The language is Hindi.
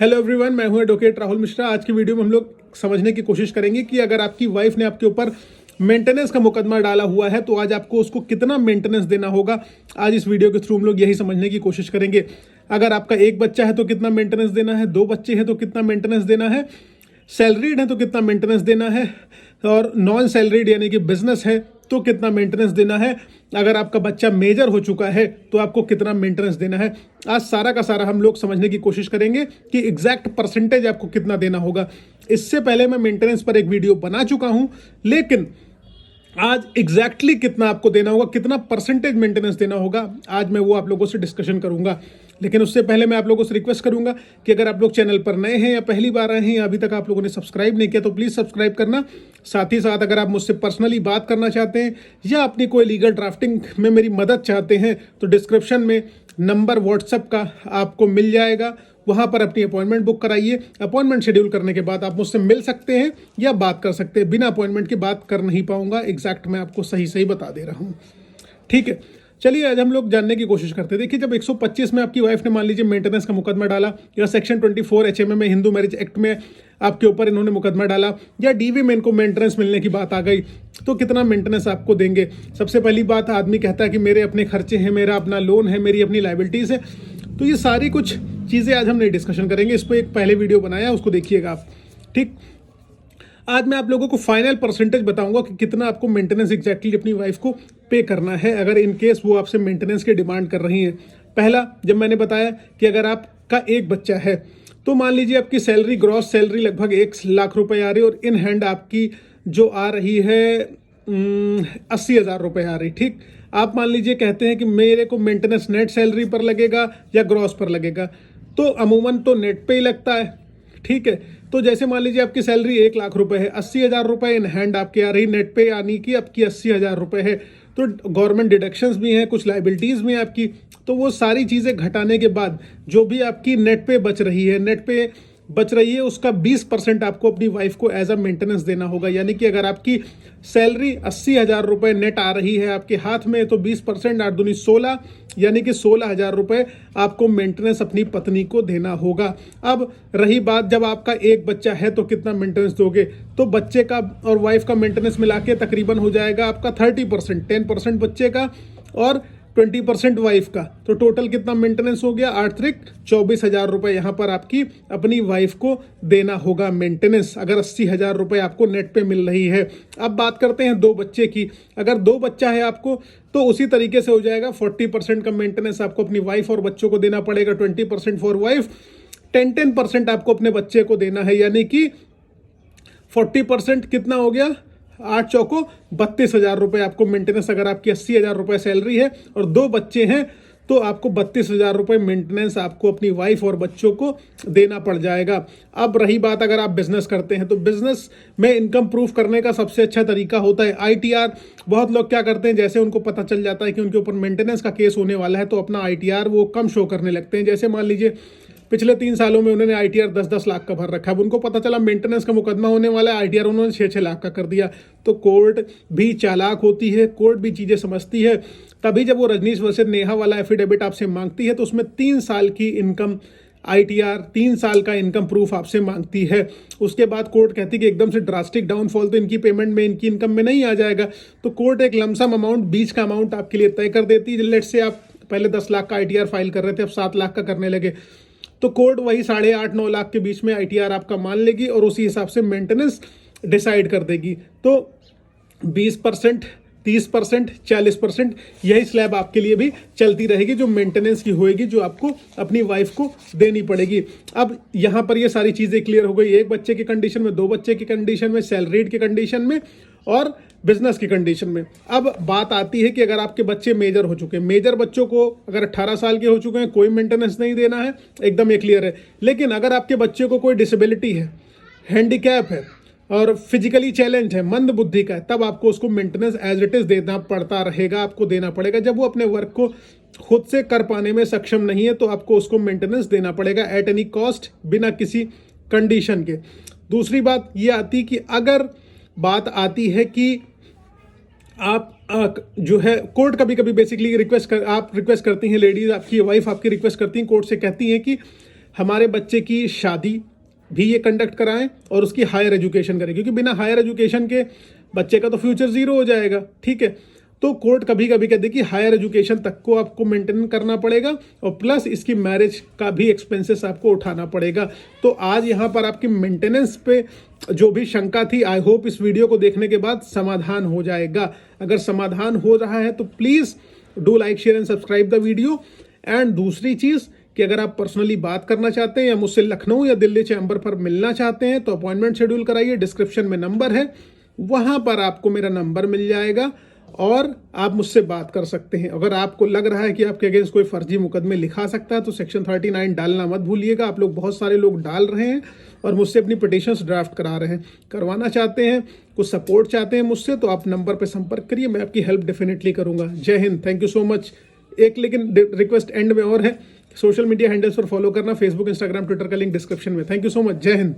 हेलो एवरीवन, मैं हूं एडवोकेट राहुल मिश्रा। आज की वीडियो में हम लोग समझने की कोशिश करेंगे कि अगर आपकी वाइफ ने आपके ऊपर मेंटेनेंस का मुकदमा डाला हुआ है तो आज आपको उसको कितना मेंटेनेंस देना होगा। आज इस वीडियो के थ्रू हम लोग यही समझने की कोशिश करेंगे। अगर आपका एक बच्चा है तो कितना मेंटेनेंस देना है, दो बच्चे हैं तो कितना मेंटेनेंस देना है, सैलरीड है तो कितना मेंटेनेंस देना है, और नॉन सैलरीड यानी कि बिजनेस है तो कितना मेंटेनेंस देना है। अगर आपका बच्चा मेजर हो चुका है तो आपको कितना मेंटेनेंस देना है। आज सारा का सारा हम लोग समझने की कोशिश करेंगे कि एग्जैक्ट परसेंटेज आपको कितना देना होगा। इससे पहले मैं मेंटेनेंस पर एक वीडियो बना चुका हूं, लेकिन आज एग्जैक्टली कितना आपको देना होगा, कितना परसेंटेज मेंटेनेंस देना होगा, आज मैं वो आप लोगों से डिस्कशन करूंगा। लेकिन उससे पहले मैं आप लोगों से रिक्वेस्ट करूंगा कि अगर आप लोग चैनल पर नए हैं या पहली बार आए हैं या अभी तक आप लोगों ने सब्सक्राइब नहीं किया तो प्लीज़ सब्सक्राइब करना। साथ ही साथ अगर आप मुझसे पर्सनली बात करना चाहते हैं या अपनी कोई लीगल ड्राफ्टिंग में मेरी मदद चाहते हैं तो डिस्क्रिप्शन में नंबर व्हाट्सएप का आपको मिल जाएगा, वहाँ पर अपनी अपॉइंटमेंट बुक कराइए। अपॉइंटमेंट शेड्यूल करने के बाद आप मुझसे मिल सकते हैं या बात कर सकते हैं। बिना अपॉइंटमेंट के बात कर नहीं पाऊंगा, एग्जैक्ट मैं आपको सही सही बता दे रहा हूँ। ठीक है, चलिए आज हम लोग जानने की कोशिश करते हैं। देखिए, जब 125 में आपकी वाइफ ने मान लीजिए मेंटेनेंस का मुकदमा डाला, या सेक्शन 24 HMA में हिंदू मैरिज एक्ट में आपके ऊपर इन्होंने मुकदमा डाला, या DV में इनको मेंटेनेंस मिलने की बात आ गई, तो कितना मेंटेनेंस आपको देंगे। सबसे पहली बात, आदमी कहता है कि मेरे अपने खर्चे हैं, मेरा अपना लोन है, मेरी अपनी लाइबिलिटीज़ है। तो ये सारी कुछ चीज़ें आज हम नहीं डिस्कशन करेंगे। इस पर एक पहले वीडियो बनाया, उसको देखिएगा आप। ठीक, आज मैं आप लोगों को फाइनल परसेंटेज बताऊंगा कि कितना आपको मेंटेनेंस एग्जैक्टली अपनी वाइफ को पे करना है, अगर इन केस वो आपसे मेंटेनेंस की डिमांड कर रही हैं। पहला, जब मैंने बताया कि अगर आपका एक बच्चा है तो मान लीजिए आपकी सैलरी, ग्रॉस सैलरी लगभग 1 लाख रुपए आ रही है और इन हैंड आपकी जो आ रही है 80,000 रुपये आ रही। ठीक, आप मान लीजिए कहते हैं कि मेरे को मेंटेनेंस नेट सैलरी पर लगेगा या ग्रॉस पर लगेगा, तो अमूमन तो नेट पे ही लगता है। ठीक है, तो जैसे मान लीजिए आपकी सैलरी 1 लाख रुपए है, 80,000 रुपये इन हैंड आपके आ रही नेट पे, यानी कि आपकी 80,000 रुपये है। तो गवर्नमेंट डिडक्शंस भी हैं, कुछ लाइबिलिटीज़ भी हैं आपकी, तो वो सारी चीज़ें घटाने के बाद जो भी आपकी नेट पे बच रही है, उसका 20% आपको अपनी वाइफ को एज अ मेंटेनेंस देना होगा। यानी कि अगर आपकी सैलरी 80,000 रुपये नेट आ रही है आपके हाथ में, तो 20% 8 दूनी 16, यानी कि 16,000 रुपये आपको मेंटेनेंस अपनी पत्नी को देना होगा। अब रही बात, जब आपका एक बच्चा है तो कितना मेंटेनेंस दोगे, तो बच्चे का और वाइफ का मेंटेनेंस मिला के तकरीबन हो जाएगा आपका 30%, 10% बच्चे का और 20% वाइफ का। तो टोटल कितना मेंटेनेंस हो गया, 8 त्रिक 24,000 रुपये यहाँ पर आपकी अपनी वाइफ को देना होगा मेंटेनेंस, अगर 80,000 रुपये आपको नेट पे मिल रही है। अब बात करते हैं दो बच्चे की। अगर दो बच्चा है आपको तो उसी तरीके से हो जाएगा, 40% का मेंटेनेंस आपको अपनी वाइफ और बच्चों को देना पड़ेगा, 20% फॉर वाइफ, 10% आपको अपने बच्चे को देना है। यानी कि 40% कितना हो गया, 8 चौको 32,000 रुपये आपको मेंटेनेंस, अगर आपकी 80,000 रुपये सैलरी है और दो बच्चे हैं तो आपको 32,000 रुपये मेंटेनेंस आपको अपनी वाइफ और बच्चों को देना पड़ जाएगा। अब रही बात, अगर आप बिजनेस करते हैं तो बिजनेस में इनकम प्रूफ करने का सबसे अच्छा तरीका होता है ITR। बहुत लोग क्या करते हैं, जैसे उनको पता चल जाता है कि उनके ऊपर मेंटेनेंस का केस होने वाला है तो अपना ITR वो कम शो करने लगते हैं। जैसे मान लीजिए पिछले 3 सालों में उन्होंने ITR 10-10 लाख का भर रखा है, अब उनको पता चला मेंटेनेंस का मुकदमा होने वाला है, ITR उन्होंने 6-6 लाख का कर दिया। तो कोर्ट भी चालाक होती है, कोर्ट भी चीज़ें समझती है। तभी जब वो रजनीश वर्सेस नेहा वाला एफिडेविट आपसे मांगती है तो उसमें 3 साल की इनकम ITR, 3 साल का इनकम प्रूफ आपसे मांगती है। उसके बाद कोर्ट कहती है कि एकदम से ड्रास्टिक डाउनफॉल तो इनकी पेमेंट में, इनकी इनकम में नहीं आ जाएगा, तो कोर्ट एक लमसम अमाउंट, बीच का अमाउंट आपके लिए तय कर देती है। लेट से आप पहले 10 लाख का ITR फाइल कर रहे थे, अब 7 लाख का करने लगे, तो कोर्ट वही 8.5-9 लाख के बीच में ITR आपका मान लेगी और उसी हिसाब से मेंटेनेंस डिसाइड कर देगी। तो 20%, 30%, 40% यही स्लैब आपके लिए भी चलती रहेगी, जो मेंटेनेंस की होएगी, जो आपको अपनी वाइफ को देनी पड़ेगी। अब यहाँ पर ये सारी चीज़ें क्लियर हो गई, एक बच्चे की कंडीशन में, दो बच्चे की कंडीशन में, सैलरीड की कंडीशन में और बिजनेस की कंडीशन में। अब बात आती है कि अगर आपके बच्चे मेजर हो चुके हैं, मेजर बच्चों को अगर 18 साल के हो चुके हैं कोई मेंटेनेंस नहीं देना है, एकदम ये क्लियर है। लेकिन अगर आपके बच्चे को कोई डिसेबिलिटी है, हैंडीकैप है और फिजिकली चैलेंज है, मंद बुद्धि का है, तब आपको उसको मेंटेनेंस एज इट इज देना पड़ता रहेगा, आपको देना पड़ेगा। जब वो अपने वर्क को खुद से कर पाने में सक्षम नहीं है तो आपको उसको मेंटेनेंस देना पड़ेगा एट एनी कॉस्ट, बिना किसी कंडीशन के। दूसरी बात ये आती कि अगर बात आती है कि आप जो है कोर्ट कभी कभी बेसिकली आप रिक्वेस्ट करती हैं, लेडीज आपकी वाइफ आपकी रिक्वेस्ट करती हैं, कोर्ट से कहती हैं कि हमारे बच्चे की शादी भी ये कंडक्ट कराएं और उसकी हायर एजुकेशन करें, क्योंकि बिना हायर एजुकेशन के बच्चे का तो फ्यूचर जीरो हो जाएगा। ठीक है, तो कोर्ट कभी कभी कहते हैं कि हायर एजुकेशन तक को आपको मेंटेन करना पड़ेगा और प्लस इसकी मैरिज का भी एक्सपेंसेस आपको उठाना पड़ेगा। तो आज यहाँ पर आपकी मेंटेनेंस पे जो भी शंका थी, आई होप इस वीडियो को देखने के बाद समाधान हो जाएगा। अगर समाधान हो रहा है तो please do like, share and subscribe the video. And दूसरी चीज़ कि अगर आप पर्सनली बात करना चाहते हैं या मुझसे लखनऊ या दिल्ली चैम्बर पर मिलना चाहते हैं तो अपॉइंटमेंट शेड्यूल कराइए। डिस्क्रिप्शन में नंबर है, वहां पर आपको मेरा नंबर मिल जाएगा और आप मुझसे बात कर सकते हैं। अगर आपको लग रहा है कि आपके अगेंस्ट कोई फर्जी मुकदमे लिखा सकता है तो सेक्शन 39 डालना मत भूलिएगा। आप लोग, बहुत सारे लोग डाल रहे हैं और मुझसे अपनी पिटिशंस ड्राफ्ट करा रहे हैं। करवाना चाहते हैं, कुछ सपोर्ट चाहते हैं मुझसे, तो आप नंबर पर संपर्क करिए, मैं आपकी हेल्प डेफिनेटली करूंगा। जय Hind, thank you so much. एक लेकिन रिक्वेस्ट एंड में और है, सोशल मीडिया हैंडल्स पर फॉलो करना, फेसबुक, इंस्टाग्राम, ट्विटर का लिंक डिस्क्रिप्शन में। थैंक यू सो मच, जय हिंद।